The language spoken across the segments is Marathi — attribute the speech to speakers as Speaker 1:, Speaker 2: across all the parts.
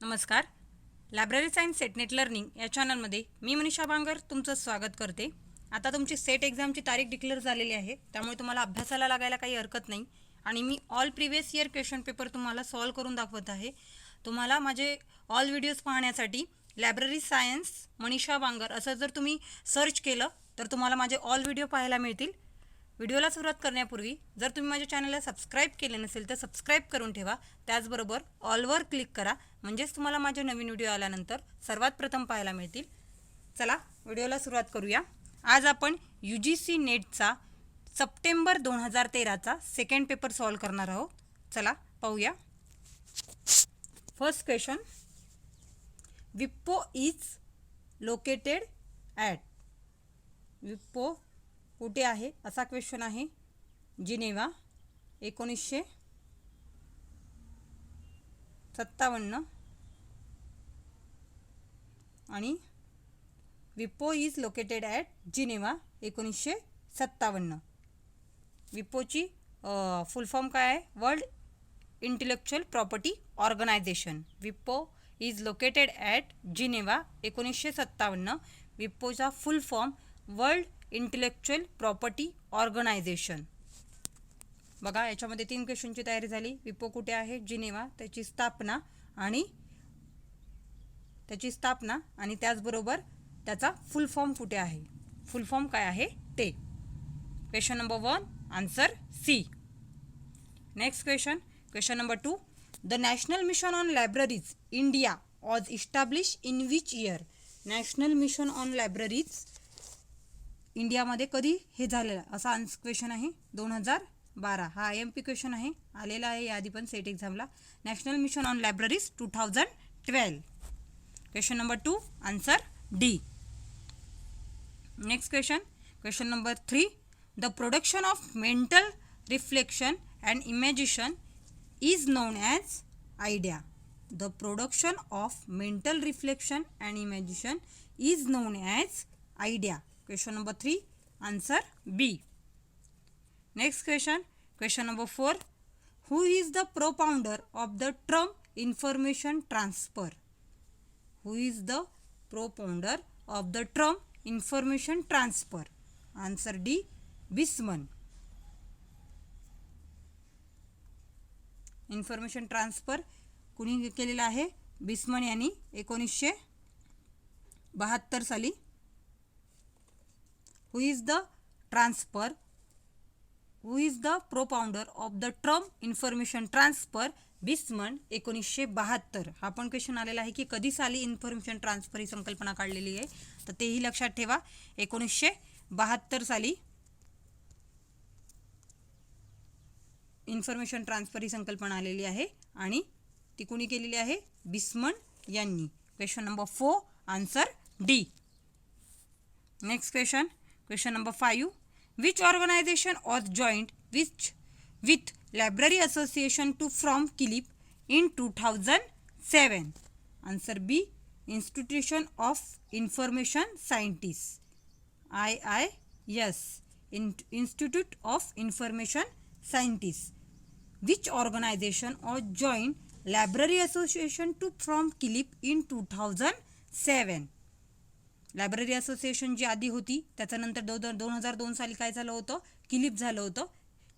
Speaker 1: नमस्कार. लायब्ररी सायन्स सेटनेट लर्निंग या चॅनलमध्ये मी मनीषा बांगर तुमचं स्वागत करते. आता तुमची सेट एक्झामची तारीख डिक्लेअर झालेली आहे, त्यामुळे तुम्हाला अभ्यासाला लागायला काही हरकत नाही. आणि मी all previous year question paper तुम्हाला सॉल्व करून दाखवत आहे. तुम्हाला माझे ऑल व्हिडिओज पाहण्यासाठी लायब्ररी सायन्स मनीषा बांगर असं जर तुम्ही सर्च केलं तर तुम्हाला माझे ऑल व्हिडिओ पाहायला मिळतील. व्हिडिओला सुरुवात करण्यापूर्वी जर तुम्ही माझ्या चॅनलला सबस्क्राईब केले नसेल तर सबस्क्राईब करून ठेवा. त्याचबरोबर ऑलवर क्लिक करा, म्हणजेच तुम्हाला माझे नवीन व्हिडिओ आल्यानंतर सर्वात प्रथम पाहायला मिळतील. चला व्हिडिओला सुरुवात करूया. आज आपण UGC नेटचा सप्टेंबर 2013चा सेकंड पेपर सॉल्व करणार आहोत. चला पाहूया. फर्स्ट क्वेश्चन, विप्पो इज लोकेटेड ॲट. विप्पो कुठे आहे असा क्वेश्चन आहे. जिनेवा 1957 आणि विप्पो इज लोकेटेड ॲट जिनेवा 1957. विप्पोची फुल फॉर्म काय आहे? World intellectual property organisation. विप्पो इज लोकेटेड ॲट जिनेवा 1957. विप्पोचा full form world intellectual property organisation. बघा, याच्यामध्ये 3 क्वेश्चनची तयारी झाली. विप्पो कुठे आहे? जिनेवा. त्याची स्थापना आणि त्याचबरोबर त्याचा फुल फॉर्म कुठे आहे, फुल फॉर्म काय आहे ते. Question number 1 answer C. Next question number 2, the national mission on libraries India was establish in which year. National mission on libraries इंडियामध्ये कधी हे झालेलं असा क्वेश्चन आहे. 2012. हा IMP क्वेश्चन आहे, आलेला आहे याआधी पण सेट एक्झामला. National mission on Libraries 2012. Question number 2 answer D. Next question number 3, the production of mental reflection and imagination is known as idea. The production of mental reflection and imagination is known as idea. Question number 3 answer B. Next question number 4, who is the propounder of the term information transfer. Who is the propounder of the term information transfer. Answer D Bisman. Information transfer कुणी केलेला आहे? बिस्मन यांनी 1972 साली. Who is the propounder of the term information transfer. बिस्मन 1972. हा पण क्वेश्चन आलेला आहे की कधी साली इन्फॉर्मेशन ट्रान्सफर ही संकल्पना काढलेली आहे, तर तेही लक्षात ठेवा. 1972 साली इन्फॉर्मेशन ट्रान्सफर ही संकल्पना आलेली आहे आणि ती कुणी केलेली आहे? बिस्मन यांनी. Question number 4 answer D. Next Question number 5, which organization was joined with Library Association to form KILP in 2007? Answer B, Institution of Information Scientists. IIS, Institute of Information Scientists. Which organization was joined Library Association to form KILP in 2007? Library association जी आधी होती त्याच्यानंतर 2002 साली काय झालं होतं? किलिप झालं होतं,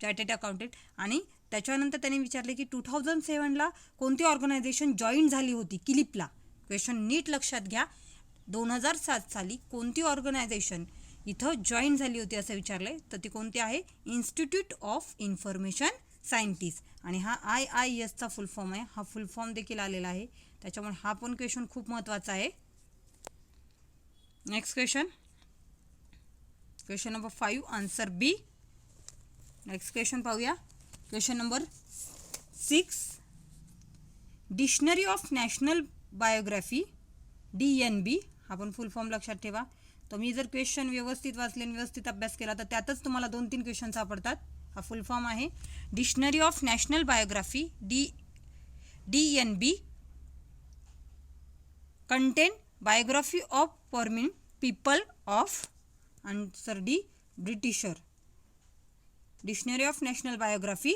Speaker 1: चार्टर्ड अकाउंटंट. आणि त्याच्यानंतर त्यांनी विचारले की 2007ला कोणती ऑर्गनायझेशन जॉईन झाली होती किलिपला. क्वेश्चन नीट लक्षात घ्या. 2007 साली कोणती ऑर्गनायझेशन इथं जॉईन झाली होती असं विचारलंय, तर ती कोणती आहे? Institute of information scientist. आणि हा IISचा फुल फॉर्म आहे. हा फुल फॉर्म देखील आलेला आहे, त्याच्यामुळे हा पण क्वेश्चन खूप महत्त्वाचा आहे. Next question number 5 answer B. Next question पाहूया. Question number 6, dictionary of national biography DNB. हा पण फुल फॉर्म लक्षात ठेवा. तुम्ही जर क्वेश्चन व्यवस्थित वाचले आणि व्यवस्थित अभ्यास केला तर त्यातच तुम्हाला 2-3 क्वेश्चन सापडतात. हा फुल फॉर्म आहे dictionary of national biography DNB. Content biography of prominent people of. Answer D Britisher. Dictionary of National Biography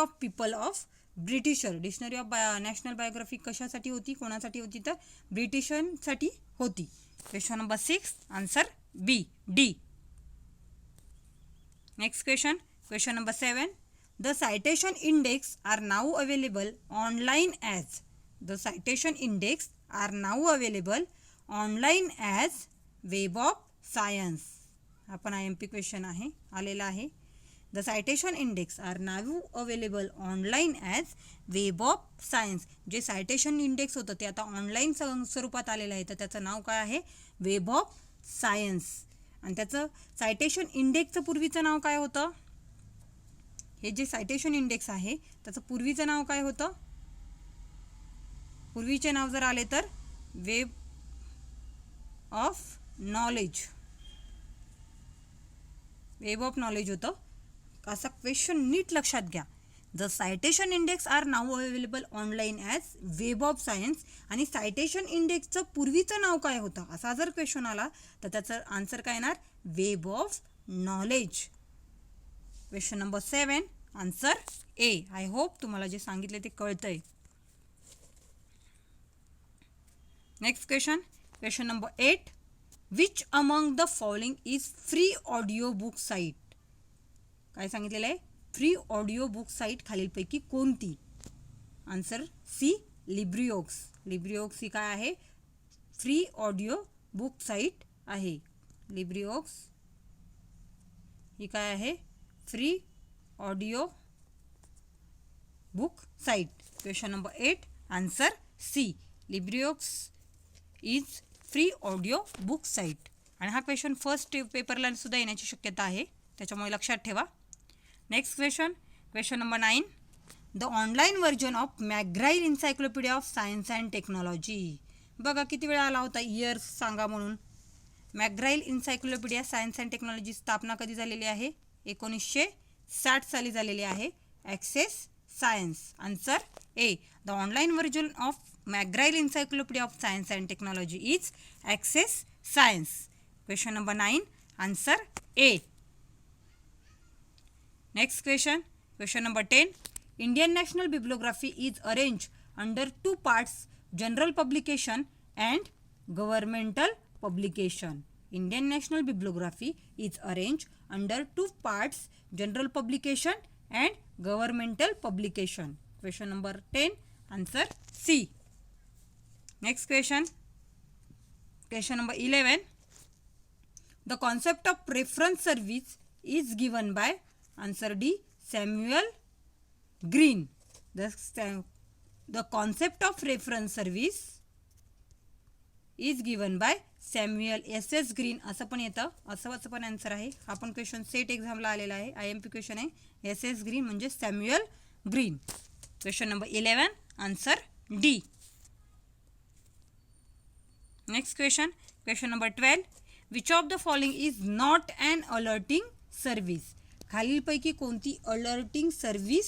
Speaker 1: of people of Britisher. Dictionary of national biography कशासाठी होती, कोणासाठी होती, तर ब्रिटिशांसाठी होती. Question number 6 answer B D. Next question number 7. The citation index are now available online as. The citation index are now available online as Web of Science. आपण IMP क्वेश्चन आहे आलेला आहे. The citation index are now available online as Web of Science. जे citation index होतं ते आता ऑनलाईन स्वरूपात आलेलं आहे, तर त्याचं नाव काय आहे, वेब ऑफ सायन्स. आणि त्याचं सायटेशन इंडेक्सचं पूर्वीचं नाव काय होतं, हे जे सायटेशन इंडेक्स आहे त्याचं पूर्वीचं नाव काय होतं, पूर्वीचे नाव जर आले तर web of knowledge, web of knowledge होतं. असा क्वेश्चन नीट लक्षात घ्या. The citation index R now available online as web of science. आणि सायटेशन इंडेक्सचं पूर्वीचं नाव काय होतं असा जर क्वेश्चन आला तर त्याचं आन्सर काय येणार, web of knowledge. Question number 7 answer A. I hope तुम्हाला जे सांगितले ते कळतंय. Next question number 8. Which among the following is free audio book site. काय सांगितलेलं आहे, फ्री ऑडिओ बुक साईट खालीलपैकी कोणती. Answer C लिब्रिओक्स. लिब्रिओक्स ही काय आहे, फ्री ऑडिओ बुक साईट आहे. लिब्रिओक्स ही काय आहे, free audio book site. Question number 8 answer C LibriVox is free audio book site. आणि हा क्वेश्चन फर्स्ट पेपरला सुद्धा येण्याची शक्यता आहे, त्याच्यामुळे लक्षात ठेवा. Next question number 9. The online version of McGraw-Hill Encyclopedia of Science and Technology. बघा किती वेळा आला होता, इयर्स सांगा म्हणून. McGraw-Hill Encyclopedia Science and Technology स्थापना कधी झालेली आहे, 1960 साली झालेली आहे. Access Science. Answer A. The online version of McGraw-Hill Encyclopedia of Science and Technology is Access Science. Question number 9 answer A. Next question number 10. Indian National Bibliography is arrange under 2 parts, general publication and governmental publication. Indian National Bibliography is arrange under 2 parts, general publication and governmental publication. Question number 10 answer C. Next question number 11. The concept of reference service is given by. Answer D Samuel Green. The concept of reference service is given by Samuel SS Green. असं पण येतं, असं पण आन्सर आहे. हा पण क्वेश्चन सेट एक्झामला आलेला आहे, IMP क्वेश्चन आहे. SS ग्रीन म्हणजे Samuel Green. Question number 11 answer D. Next question number 12. Which of the following is not an alerting service. खालीलपैकी कोणती अलर्टिंग सर्व्हिस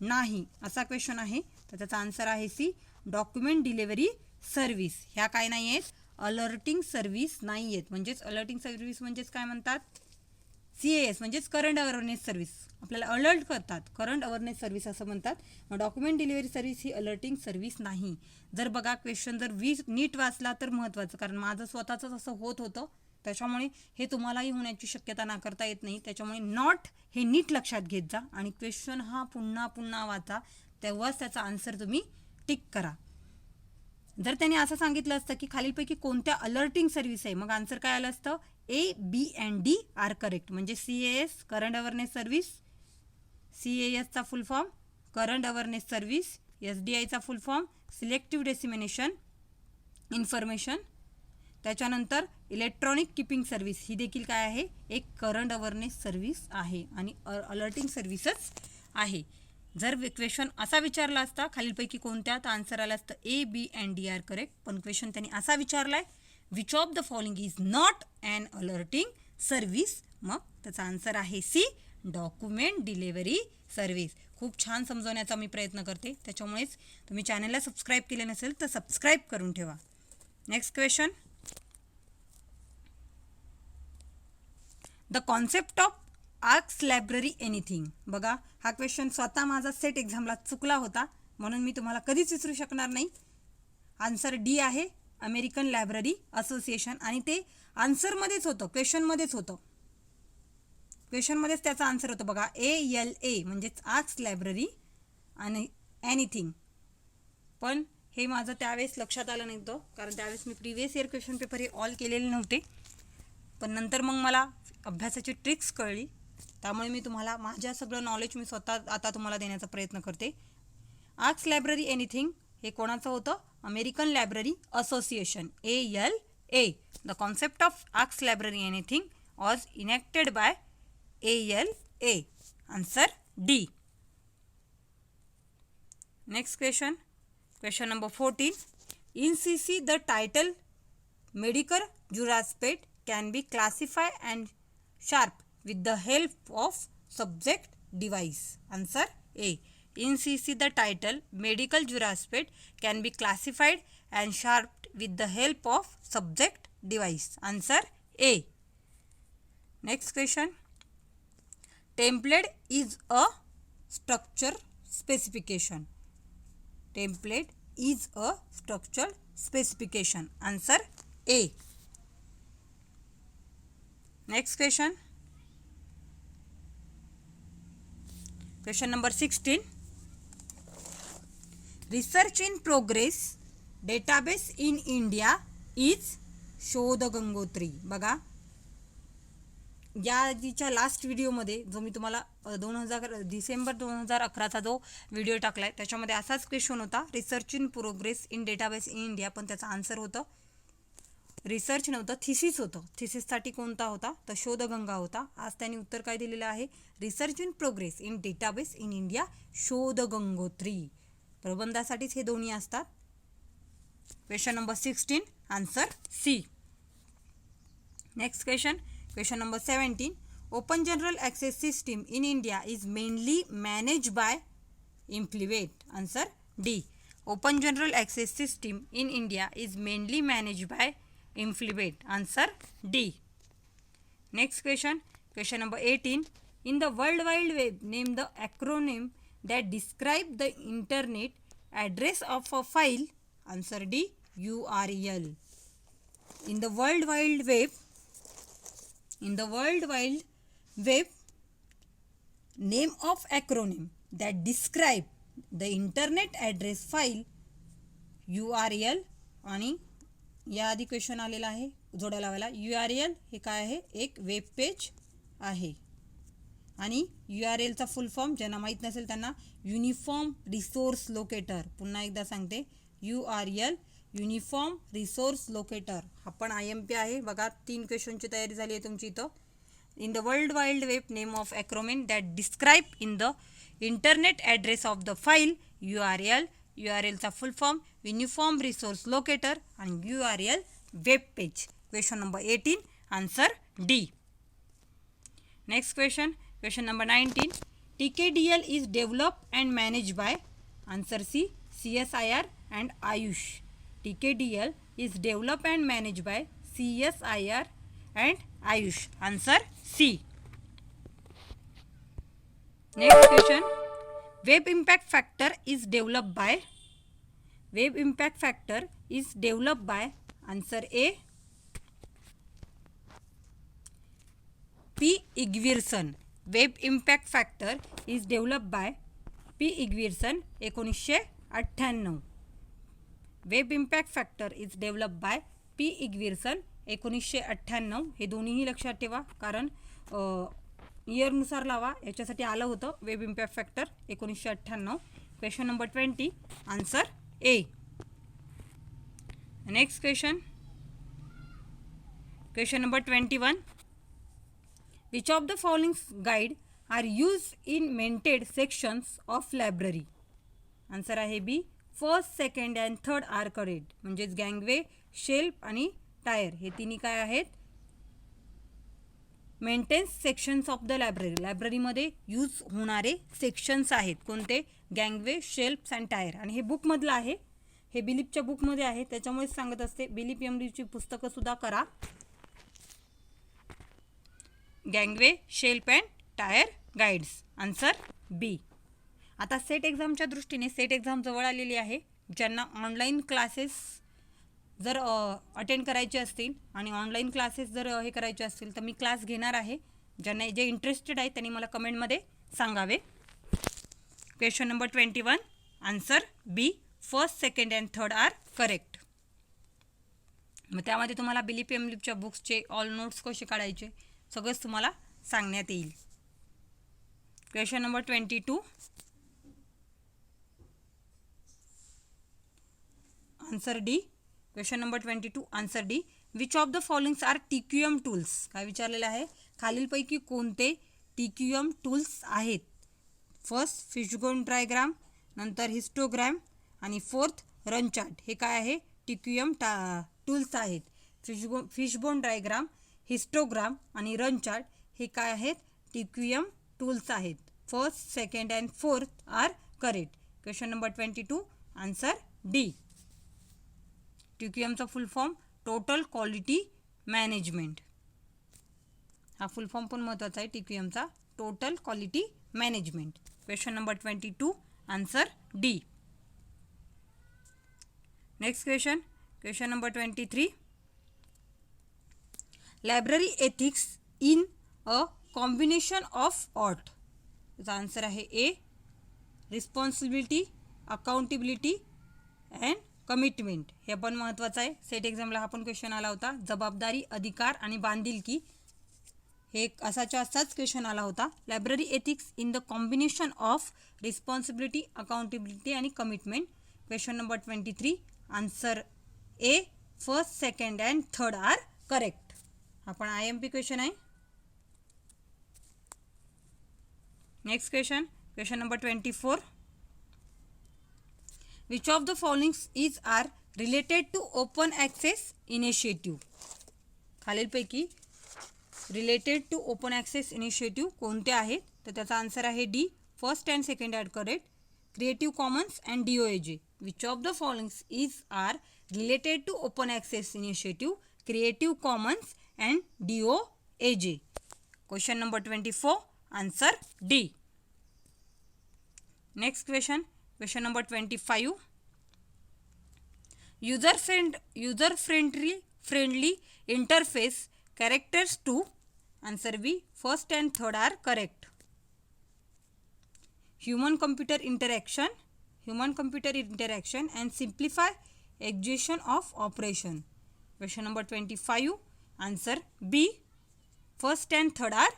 Speaker 1: नाही असा क्वेश्चन आहे, तर त्याचा आन्सर आहे सी डॉक्युमेंट डिलिव्हरी सर्व्हिस. ह्या काय नाही आहेत, अलर्टिंग सर्व्हिस नाही आहेत. म्हणजेच अलर्टिंग सर्व्हिस म्हणजेच काय म्हणतात, CAS म्हणजेच करंट अवेअरनेस सर्व्हिस. आपल्याला अलर्ट करतात, करंट अवेअरनेस सर्व्हिस असं म्हणतात. मग डॉक्युमेंट डिलिव्हरी सर्व्हिस ही अलर्टिंग सर्व्हिस नाही. जर बघा क्वेश्चन जर नीट वाचला तर महत्त्वाचं, कारण माझं स्वतःच असं होत होतं, त्याच्यामुळे हे तुम्हालाही होण्याची शक्यता नाकारता येत नाही. त्याच्यामुळे नॉट हे नीट लक्षात घेत जा आणि क्वेश्चन हा पुन्हा वाचा, तेव्हाच त्याचा आन्सर तुम्ही टिक करा. जर त्यांनी असं सांगितलं असतं की खालीलपैकी कोणत्या अलर्टिंग सर्व्हिस आहे, मग आन्सर काय आलं असतं, A, B and D are correct. म्हणजे CAS करंट अवेअरनेस सर्व्हिस, CASचा full form current awareness service, SDIचा full form selective dissemination information. त्याच्यानंतर इलेक्ट्रॉनिक कीपिंग सर्व्हिस ही देखील काय आहे, एक करंट अवेअरनेस सर्व्हिस आहे आणि अलर्टिंग सर्व्हिसच आहे. जर क्वेश्चन असा विचारला असता खालीलपैकी कोणत्या, तर आन्सर आला असतं A, B and D are correct. पण क्वेश्चन त्यांनी असा विचारला आहे, which of the following is not an alerting service. मग त्याचा आन्सर आहे सी डॉक्युमेंट डिलिव्हरी सर्व्हिस. खूप छान समजवण्याचा मी प्रयत्न करते, त्याच्यामुळेच तुम्ही चॅनलला सबस्क्राईब केले नसेल तर सबस्क्राईब करून ठेवा. Next question. The concept of ask library anything. बघा, हा क्वेश्चन स्वतः माझा सेट एक्झामला चुकला होता, म्हणून मी तुम्हाला कधीच विसरू शकणार नाही. आन्सर डी आहे, अमेरिकन लायब्ररी असोसिएशन. आणि ते आन्सरमध्येच होतं, क्वेश्चनमध्येच होतं, क्वेश्चनमध्येच त्याचा आन्सर होतं. बघा, ALA म्हणजेच आस्क लायब्ररी आणि एनिथिंग. पण हे माझं त्यावेळेस लक्षात आलं नव्हतं, कारण त्यावेळेस मी प्रिव्हियस इयर क्वेश्चन पेपर हे ऑल केलेले नव्हते. पण नंतर मग मला अभ्यासाची ट्रिक्स कळली, त्यामुळे मी तुम्हाला माझ्या सगळं नॉलेज मी स्वतः आता तुम्हाला देण्याचा प्रयत्न करते. आस्क लायब्ररी एनिथिंग हे कोणाचं होतं? American library association, ALA. The concept of ask library anything was enacted by ALA. Answer D. Next question, question number 14. In CC, the title medical juraspate can be classified and sharp with the help of subject device. Answer A. In CC, the title medical juraspate can be classified and sharp with the help of subject device. Answer A. Next question. Template is a structure specification. Template is a structure specification. Answer A. Next question. Question number 16. Research in progress database in India is शोध गंगोत्री. बघा, या आधीच्या लास्ट व्हिडिओमध्ये जो मी तुम्हाला डिसेंबर 2011चा जो व्हिडिओ टाकला आहे, त्याच्यामध्ये असाच क्वेश्चन होता, research in progress in database in India. पण त्याचा आन्सर होतं, रिसर्च नव्हतं, थिसिस होतं. थिसिससाठी कोणता होता? तर शोधगंगा होता. आज त्यांनी उत्तर काय दिलेलं आहे? Research in progress in database in India Shodhgangotri. प्रबंधासाठीच हे दोन्ही असतात. Question number 16, answer C. Next question, question number 17. Open general access system in India is mainly managed by Implement. Answer D. Open general access system in India is mainly managed by Implement. Answer D. Next question, question number 18. In the World Wide Web, name the acronym that describe the internet address of a file. Answer D. URL. In the World Wide Web, name of acronym that describe the internet address file URL. आणि याआधी क्वेश्चन आलेला आहे जोड्या लावायला. URL हे काय आहे? एक वेब पेज आहे. आणि URLचा फुल फॉर्म ज्यांना माहीत नसेल त्यांना युनिफॉर्म रिसोर्स लोकेटर. पुन्हा एकदा सांगते, URL युनिफॉर्म रिसोर्स लोकेटर. हा पण IMP आहे. बघा, 3 क्वेश्चनची तयारी झाली आहे तुमची इथं. In the World Wide Web, name of acronym that describe in the internet address of the file URL. URLचा full form uniform resource locator आणि URL web page. Question number 18, answer D. Next question, question number 19. TKDL is developed and managed by. Answer C. CSIR and Ayush. TKDL is developed and managed by CSIR and Ayush. Answer C. Next question. Web impact factor is developed by. Web impact factor is developed by. Answer A. P. Igverson. Web impact factor is developed by P. Igverson 1998. Web impact factor is develop by P. इग्विर्सन 1998. हे दोन्हीही लक्षात ठेवा, कारण इयरनुसार लावा. याच्यासाठी आलं होतं web impact factor 1998. Question number 20, answer A. Next question, question number 21. Which of the following guide are use in maintained sections of library? Answer आहे B. First, second and third are correct. म्हणजेच गँगवे, शेल्फ आणि टायर हे तिन्ही काय आहेत? Maintenance sections of the library. लायब्ररीमध्ये यूज होणारे सेक्शन्स आहेत कोणते? गँगवे, शेल्फ्स अँड टायर. आणि हे बुकमधलं आहे, हे बिलीपच्या बुकमध्ये आहे, त्याच्यामुळेच सांगत असते. बिलीप एमडीची पुस्तकं सुद्धा करा. गँगवे, shelf and tier guides. Answer B. आता सेट एक्झामच्या दृष्टीने सेट एक्झाम जवळ आलेली आहे. ज्यांना ऑनलाईन क्लासेस जर अटेंड करायचे असतील आणि ऑनलाईन क्लासेस जर हे करायचे असतील तर मी क्लास घेणार आहे. ज्यांना जे इंटरेस्टेड आहे त्यांनी मला कमेंटमध्ये सांगावे. Question number 21. Answer B. First, second and third are correct. मग त्यामध्ये तुम्हाला बिलीप एमलिपच्या बुक्सचे ऑल नोट्स कसे काढायचे सगळंच तुम्हाला सांगण्यात येईल. Question number 22. Answer D. Question number 22. Answer D. Which of the followings are TQM tools. काय विचारलेलं आहे? खालीलपैकी कोणते TQM टूल्स आहेत? फर्स्ट फिशबोन डायग्राम, नंतर हिस्टोग्राम आणि फोर्थ रन चार्ट. हे काय आहे? TQM टूल्स आहेत. फिशबोन डायग्राम, हिस्टोग्राम आणि रन चार्ट हे काय आहेत? TQM टूल्स आहेत. First, second and fourth are correct. Question number 22. Answer D. TQMचा full form total quality management. हा फुल फॉर्म पण महत्त्वाचा आहे TQMचा, total quality management. Question number 22. Answer D. Next question. Question number 23. Library ethics in a combination of ought. याचा आन्सर आहे A. Responsibility, accountability and commitment. हे पण महत्त्वाचं आहे. सेट एक्झामला हा पण क्वेश्चन आला होता. जबाबदारी, अधिकार आणि बांधिलकी हे असाच्या असाच क्वेश्चन आला होता. Library ethics in the combination of responsibility, accountability आणि commitment. Question number 23. Answer A. First, second and third are correct. हा पण IMP क्वेश्चन आहे. Next question. Question number 24. Which of the following is are related to open access initiative. खालीलपैकी related to open access initiative कोणते आहेत? तर त्याचा आन्सर आहे D. First and second are correct. Creative commons and DOAJ. Which of the followings is are related to open access initiative, creative commons and DOAJ. Question number 24. Answer D. Next question. Question number 25. User friendly interface characters to. Answer B. First and third are correct. Human computer interaction and simplify execution of operation. Question number 25. Answer B. First and third are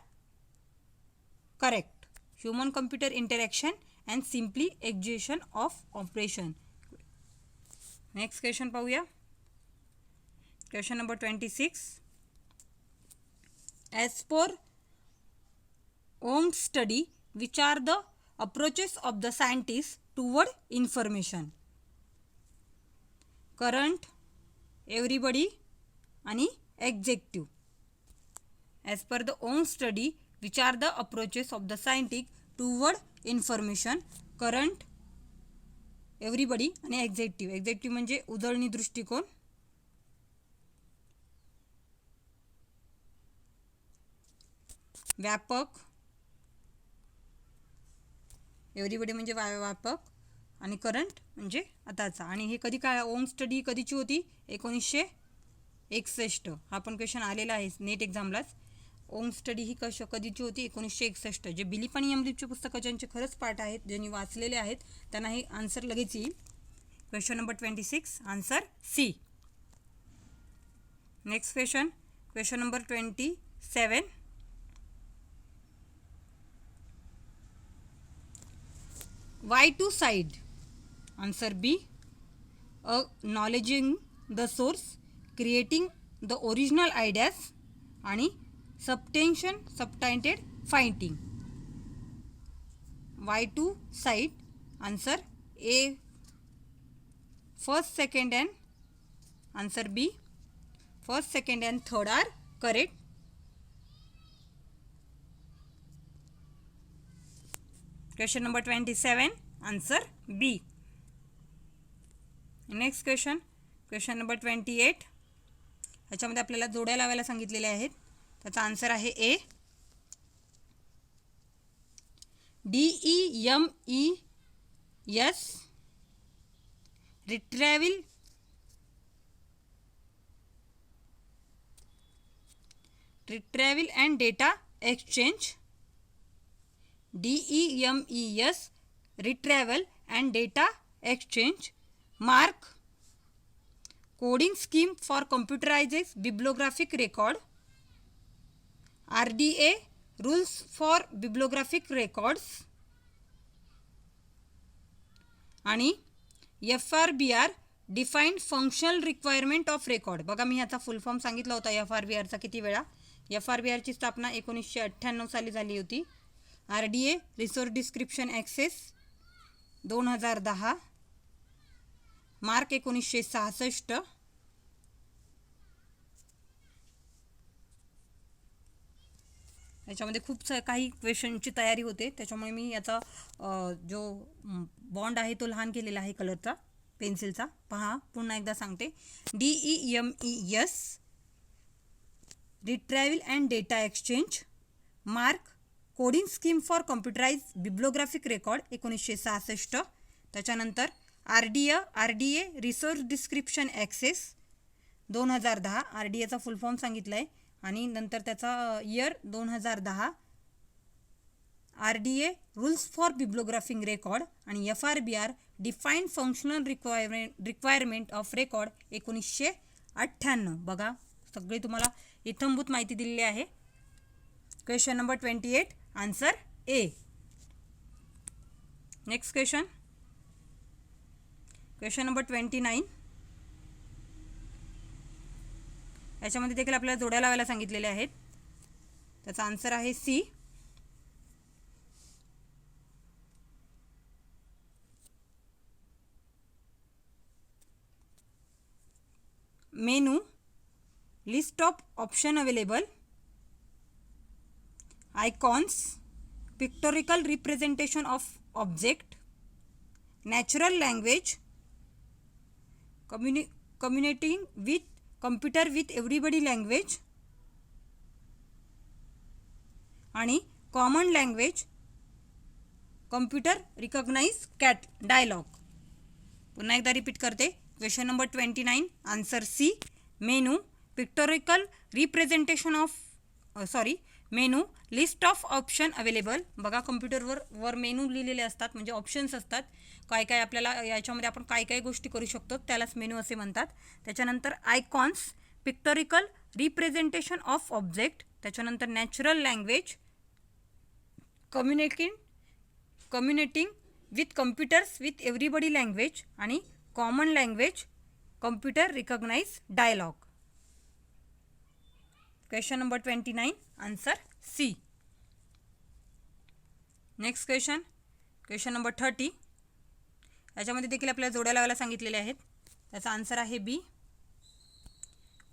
Speaker 1: correct. Human computer interaction and simply execution of operation. Next question पाहूया. Question number 26. As per Wong's study, which are the approaches of the scientists toward information? Current, everybody आणि executive. As per the Wong's study, which are the approaches of the scientists toward information? Current, everybody आणि executive. Executive म्हणजे उजळणी दृष्टिकोन. व्यापक, एव्हरीबडी म्हणजे व्यापक आणि करंट म्हणजे आताचा. आणि हे कधी काय ओंग स्टडी कधीची होती? 1961. हा पण क्वेश्चन आलेला आहे नेट एक्झामलाच. ओंग स्टडी ही कधीची होती? 1961. जे बिलीप आणि एमलिपचे पुस्तकं ज्यांचे खरंच पाठ आहेत, ज्यांनी वाचलेले आहेत, त्यांना हे आन्सर लगेच येईल. Question number 26. Answer C. Next question. Question number 27. Why to side? Answer B. Acknowledging the source, creating the original ideas आणि substantiated finding. Why to side? Answer A. First, second and answer B. First, second and third are correct. Question number 27. Answer B. Next question. Question number 28. ह्याच्यामध्ये आपल्याला जोड्या लावायला सांगितलेल्या आहेत. त्याचा आन्सर आहे ए. DEMES retrieval and data exchange. DEMES retrieval and data exchange. MARC coding scheme for computerized bibliographic record. RDA rules for bibliographic records. आणि FRBR defined functional requirement of record. बघा मी ह्याचा फुल फॉर्म सांगितला होता FRBRचा किती वेळा. FRBRची स्थापना 1998 साली झाली होती. RDA resource description access 2010. Mark 1966. याच्यामध्ये खूप काही क्वेश्चनची तयारी होते, त्याच्यामुळे मी याचा जो बॉन्ड आहे तो लहान केलेला आहे कलरचा, पेन्सिलचा. पहा पुन्हा एकदा सांगते. DEMES retrieval and data exchange. MARC coding scheme for computerise bibliographic record 1966. त्याच्यानंतर RDA रिसोर्स डिस्क्रिप्शन ॲक्सेस 2010. RDAचा फुल फॉर्म सांगितला आहे आणि नंतर त्याचा year 2010. RDA rules for bibliographic record आणि FRBR defined functional requirement of record 1998. बघा सगळे तुम्हाला इत्थंभूत माहिती दिलेली आहे. Question number 28 answer A. Next question number 29. याच्यामध्ये देखील आपल्याला जोड्या लावायला सांगितलेल्या आहेत. त्याचा आन्सर आहे C. Menu, list of option available, icons, pictorial representation of object, natural language, communicating with computer with everybody language आणि common language computer recognise cat dialogue. पुन्हा एकदा रिपीट करते. Question number 29 answer C. Menu, pictorial representation of menu, list of option available. बघा कम्प्युटरवर मेनू लिहिलेले असतात, म्हणजे ऑप्शन्स असतात. काय काय आपल्याला याच्यामध्ये आपण काय काय गोष्टी करू शकतो त्यालाच मेनू असे म्हणतात. त्याच्यानंतर icons, pictorial representation of object. त्याच्यानंतर natural language, communicating with computers with everybody language आणि common language computer recognise dialogue. Question number 29 answer C. Next question number 30. याच्यामध्ये देखील आपल्याला जोड्या लावायला सांगितलेल्या आहेत. त्याचा आन्सर आहे B.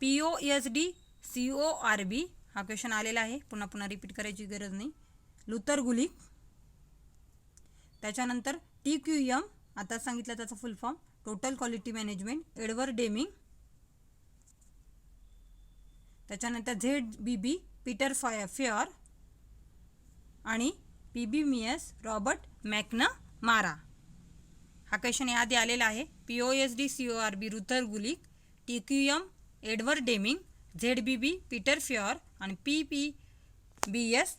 Speaker 1: POSD CORB हा क्वेश्चन आलेला आहे, पुन्हा रिपीट करायची गरज नाही. Luther Gulick. त्याच्यानंतर TQM आता सांगितलं त्याचा full form, total quality management, Edward Deming. त्याच्यानंतर ZBB पीटर फेअर आणि PBMES रॉबर्ट मॅकनमारा. हा क्वेश्चन याआधी आलेला आहे. POSD CORB Luther Gulick, TQM Edward Deming, ZBB Peter Pyhrr आणि PBMES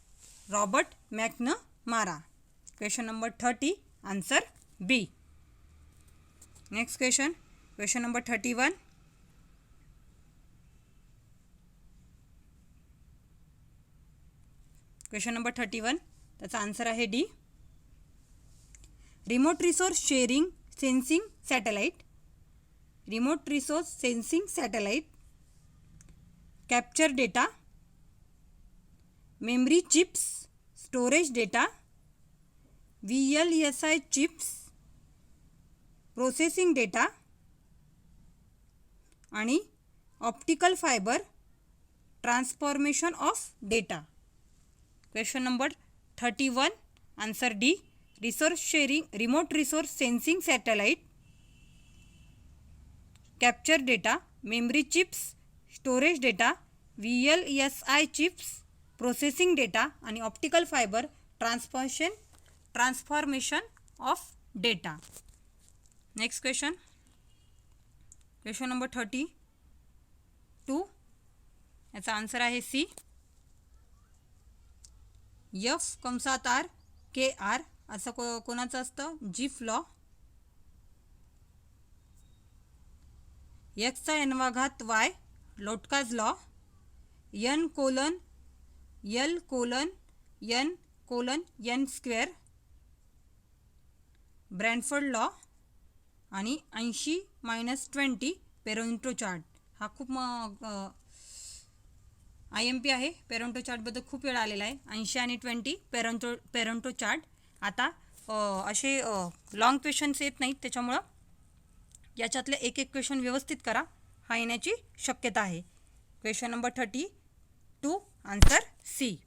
Speaker 1: Robert McNamara. Question number 30 answer B. Next question number 31. Question number 31 त्याचा आन्सर आहे D. Remote resource sharing sensing satellite, remote resource sensing satellite, capture data, memory chips storage data, VLSI chips processing data आणि optical fibre transformation of data. Question number 31 answer D. Resource sharing remote resource sensing satellite, capture data, memory chips storage data, VLSI chips processing data आणि optical fibre transformation transformation of data. Next question number 32. याचा आन्सर आहे सी. एफ कंसात आर के आर असं कोणाचं असतं? Zipf law. एक्सचा एनवा घात Y Lotka's law. N colon L colon N colon N square Bradford law. आणि 80-20 पेरेंटो चार्ट. हा खूप IMP आहे. पेरेंटो चार्टबद्दल खूप वेळा आलेला आहे. 80 आणि 20 पेरेंटो चार्ट. आता असे लॉंग क्वेश्चन्स येत नाहीत, त्याच्यामुळं याच्यातले एक एक क्वेश्चन व्यवस्थित करा. हा येण्याची शक्यता आहे. Question number 32 answer C.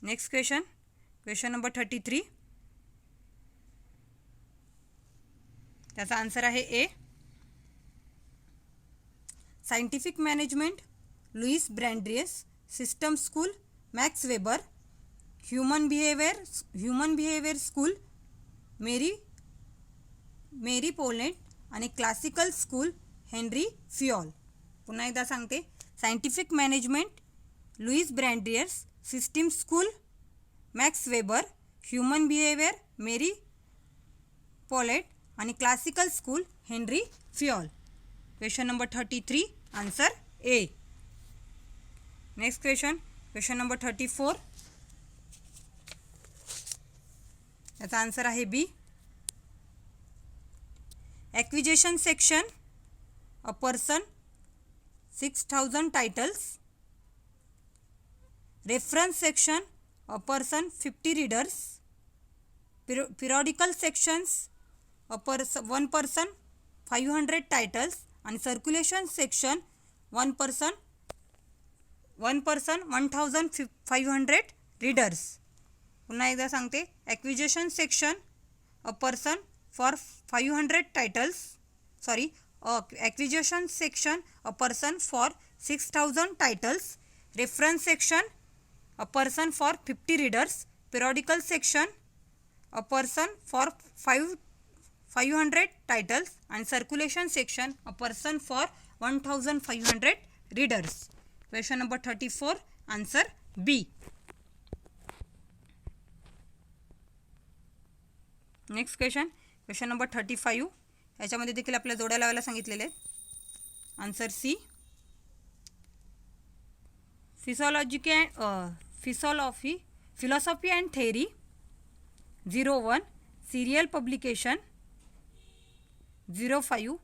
Speaker 1: Next question number 33. त्याचा आन्सर आहे A. Scientific management Louis Brandeis. System school Max Weber. Human behaviour school Mary Follett. आणि क्लासिकल स्कूल हेनरी फिऑल. पुन्हा एकदा सांगते. Scientific management Louis Brandeis. System school Max Weber. Human behaviour Mary Follett. आणि classical school Henri Fayol. Question number 33 answer A. Next question number 34. याचा आन्सर आहे B. Acquisition section a person 6000 titles. Reference section a person 50 readers. Periodical sections one person 500 titles. आणि circulation section one person 1500 readers. पुन्हा एकदा सांगते. Acquisition section a person for 500 titles. Acquisition section a person for 6000 titles. Reference section a person for 50 readers. Periodical section a person for 500 titles. आणि circulation section a person for 1500 readers. Question number 34 answer B. Next question number 35. याच्यामध्ये देखील आपल्याला जोड्या लावायला सांगितलेले आहेत. Answer C. Philosophy and theory 01. Serial publication 05.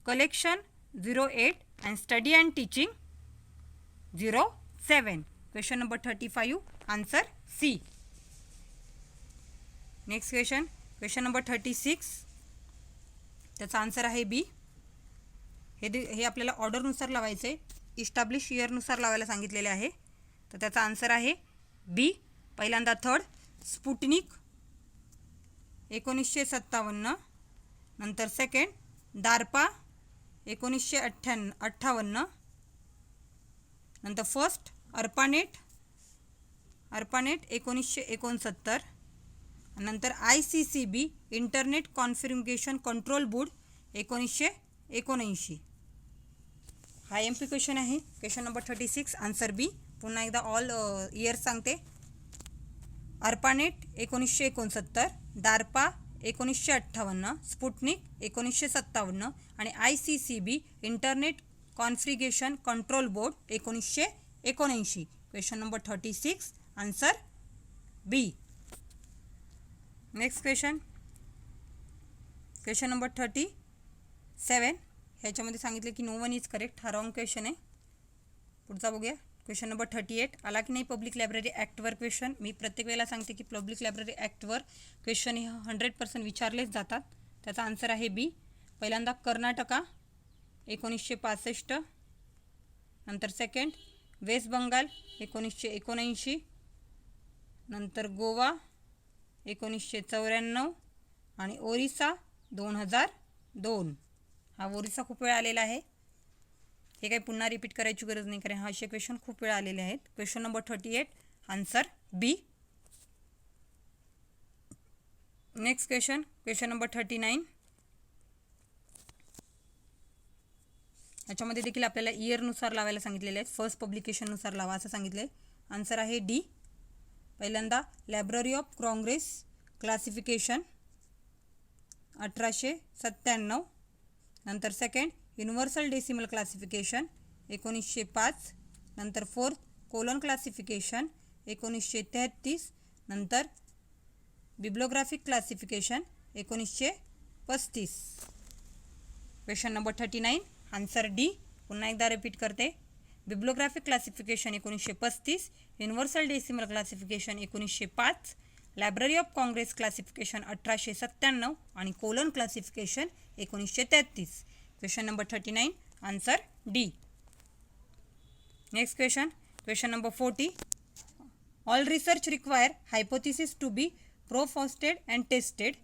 Speaker 1: Collection 08. And study and teaching 07. Question number 35 answer C. Next question number 36. त्याचा आन्सर आहे बी. हे आपल्याला ऑर्डरनुसार लावायचं आहे. इस्टॅब्लिश इयरनुसार लावायला सांगितलेले आहे. तर त्याचा आन्सर आहे बी. पहिल्यांदा थर्ड स्पुटनिक 1957. नंतर सेकंड डार्पा 1958. नंतर फर्स्ट अर्पानेट 1969. नंतर ICCB internet configuration control board 1979. हा MP क्वेश्चन आहे. Question number 36 answer B. पुन्हा एकदा ऑल इयर सांगते. अर्पानेट 1969. डार्पा 1958. स्पुटनिक 1957. आणि ICCB internet configuration control board 1979. Question number 36 answer B. Next question number 37. ह्याच्यामध्ये सांगितलं की नो वन इज करेक्ट. हा रॉंग क्वेश्चन आहे. पुढचा बघूया. Question number 38. आला की नाही पब्लिक लायब्ररी ॲक्टवर क्वेश्चन. मी प्रत्येक वेळेला सांगते की पब्लिक लायब्ररी ॲक्टवर क्वेश्चन हे 100% विचारलेच जातात. त्याचा आन्सर आहे बी. पहिल्यांदा कर्नाटका 1965. नंतर सेकंड वेस्ट बंगाल 1979. नंतर गोवा 1994. आणि ओरिसा 2002. हा ओरिसा खूप वेळा आलेला आहे. हे काही पुन्हा रिपीट करायची गरज नाही, कारण हा असे क्वेश्चन खूप वेळा आलेले आहेत. Question number 38 answer B. Next question number 39. याच्यामध्ये देखील आपल्याला इयरनुसार लावायला सांगितलेले आहेत. फर्स्ट पब्लिकेशननुसार लावा असं सांगितलं आहे. आन्सर आहे डी. पहिल्यांदा लायब्ररी ऑफ काँग्रेस क्लासिफिकेशन 1897. नंतर सेकंड युनिव्हर्सल डेसिमल क्लासिफिकेशन 1905. नंतर फोर्थ कोलन क्लासिफिकेशन 1933. नंतर bibliographic classification 1935. Question number 39 answer D. पुन्हा एकदा रिपीट करते. Bibliographic classification 1935, universal decimal classification 1905, library of Congress classification 1897 आणि colon classification 1933. Question number 39 answer D. Next question number 40. All research require hypothesis to be proposed and tested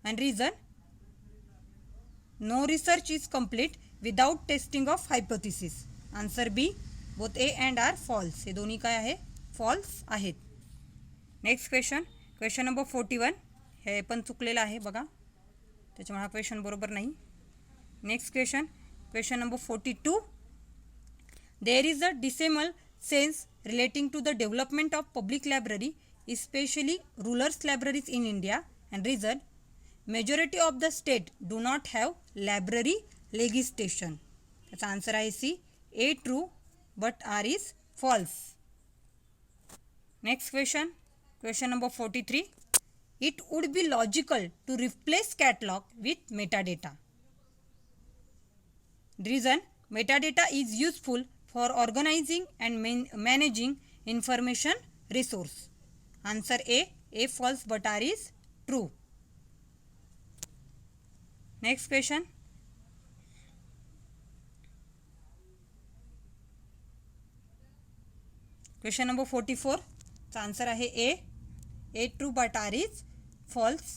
Speaker 1: and reason. No research is complete without testing of hypothesis. Answer B. Both A and R false. हे दोन्ही काय आहे? False आहेत. Next question number 41. हे पण चुकलेलं आहे बघा, त्याच्यामुळे हा क्वेश्चन बरोबर नाही. Next question number 42. There is a decimal sense relating to the development of public library, especially rural libraries in India, and reason. Majority of the state do not have library legislation. त्याचा आन्सर आहे C. A true but R is false. Next question number 43. It would be logical to replace catalog with metadata. Reason. Metadata is useful for organizing and managing information resource. Answer A false but R is true. Next question. Question number 44. The answer आहे A true but R is false.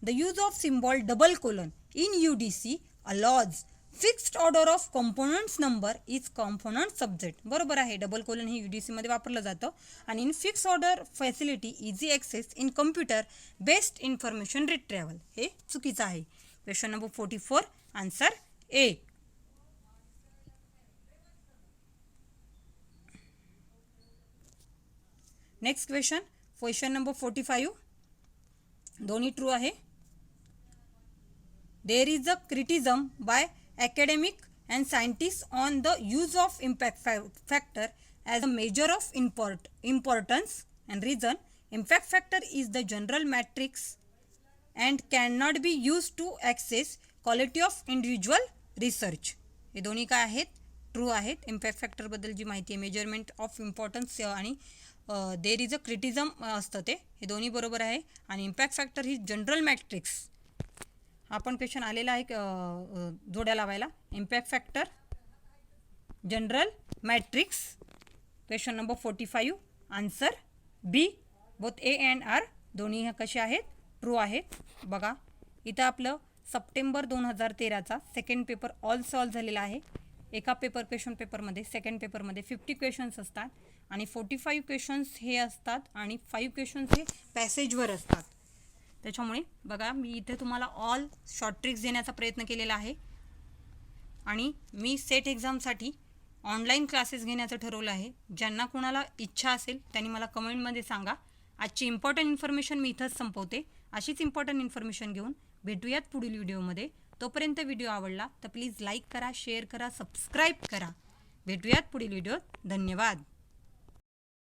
Speaker 1: The use of symbol double colon in UDC allows fixed order of components number is component subject. बरोबर आहे. डबल कोलन हे UDC मध्ये वापरलं जातं आणि in fix order facility easy access in computer based information retrieval हे चुकीचं आहे. Question number 44 answer A. Next question number 45. दोन्ही ट्रू आहे. There is a criticism by academic and scientists on the use of impact factor as a measure of importance, and reason. Impact factor is the general matrix and cannot be used to assess quality of individual research. हे दोन्ही काय आहेत? ट्रू आहेत. इम्पॅक्ट फॅक्टरबद्दल जी माहिती आहे मेजरमेंट ऑफ इम्पॉर्टन्स आणि देर इज अ क्रिटिझम असतं ते, हे दोन्ही बरोबर आहे. आणि इम्पॅक्ट फॅक्टर ही जनरल मॅट्रिक्स. हा पण क्वेश्चन आलेला आहे जोड्या लावायला. Impact factor journal metrics. Question number 45 answer B. Both A and R दोन्ही ह्या कसे आहेत? ट्रू आहेत. बघा इथं आपलं सप्टेंबर 2013चा सेकंड पेपर ऑल सॉल्व झालेला आहे. एका क्वेश्चन पेपरमध्ये सेकंड पेपरमध्ये 50 क्वेश्चन्स असतात आणि 45 क्वेश्चन्स हे असतात आणि 5 क्वेश्चन्स हे पॅसेजवर असतात. त्याच्यामुळे बघा मी इथे तुम्हाला ऑल शॉर्ट ट्रिक्स देण्याचा प्रयत्न केलेला आहे आणि मी सेट एक्झामसाठी ऑनलाईन क्लासेस घेण्याचं ठरवलं आहे. ज्यांना कोणाला इच्छा असेल त्यांनी मला कमेंटमध्ये सांगा. आजची इम्पॉर्टंट इन्फॉर्मेशन मी इथंच संपवते. अशीच इम्पॉर्टंट इन्फॉर्मेशन घेऊन भेटूयात पुढील व्हिडिओमध्ये. तोपर्यंत व्हिडिओ आवडला तर प्लीज लाईक करा, शेअर करा, सबस्क्राईब करा. भेटूयात पुढील व्हिडिओत. धन्यवाद.